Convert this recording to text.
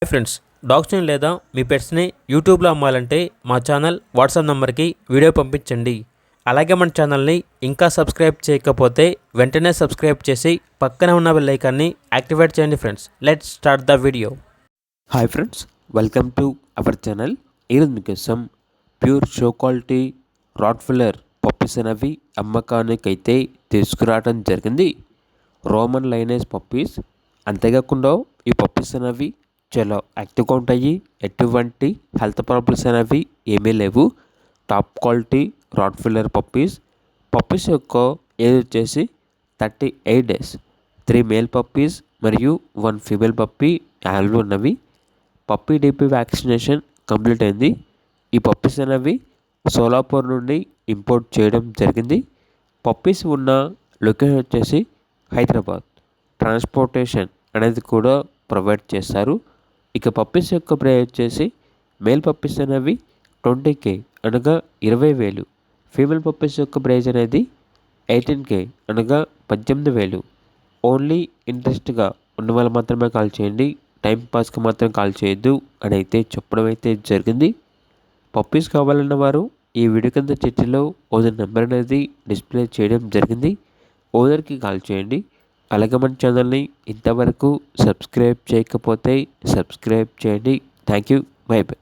Hi friends, డాగ్స్ని లేదా మీ పెట్స్ని యూట్యూబ్లో అమ్మాలంటే మా ఛానల్ వాట్సాప్ నెంబర్కి వీడియో పంపించండి. అలాగే మన ఛానల్ని ఇంకా సబ్స్క్రైబ్ చేయకపోతే వెంటనే సబ్స్క్రైబ్ చేసి పక్కనే ఉన్న బెల్ ఐకాన్ని యాక్టివేట్ చేయండి friends. Let's start the video. Hi friends, welcome to our channel. ఈరోజు మీకోసం pure show quality rottweiler puppies అనేవి అమ్మకానికైతే తీసుకురావడం జరిగింది. Roman lineage puppies. అంతేకాకుండా ఈ పప్పీస్ అనేవి చాలా యాక్టివ్గా ఉంటాయి. ఎటువంటి హెల్త్ ప్రాబ్లమ్స్ అనేవి ఏమీ లేవు. Top quality rottweiler puppies. Puppies యొక్క ఏజ్ వచ్చేసి 38 days. 3 మేల్ పప్పీస్ మరియు 1 ఫీమేల్ పప్పీ యాన్లు ఉన్నవి. పప్పీ డిపి వ్యాక్సినేషన్ కంప్లీట్ అయింది. ఈ పప్పీస్ అనేవి సోలాపూర్ నుండి ఇంపోర్ట్ చేయడం జరిగింది. పప్పీస్ ఉన్న లొకేషన్ వచ్చేసి హైదరాబాద్. ట్రాన్స్పోర్టేషన్ అనేది కూడా ప్రొవైడ్ చేస్తారు. ఇక పప్పీస్ యొక్క ప్రైస్ వచ్చేసి మేల్ పప్పీస్ అనేవి 20K అనగా 20,000. ఫీమేల్ పప్పీస్ యొక్క ప్రైస్ అనేది 18K అనగా 18,000. ఓన్లీ ఇంట్రెస్ట్గా ఉన్న వాళ్ళు మాత్రమే కాల్ చేయండి, టైం పాస్కి మాత్రం కాల్ చేయొద్దు అని అయితే చెప్పడం అయితే జరిగింది. పప్పీస్ కావాలన్న వారు ఈ వీడియో కింద చిట్టిలో ఓనర్ నెంబర్ అనేది డిస్ప్లే చేయడం జరిగింది. ఓనర్కి కాల్ చేయండి. అలాగే మన ఛానల్ని ఇంతవరకు సబ్స్క్రైబ్ చేయకపోతే సబ్స్క్రైబ్ చేయండి. Thank you. By by.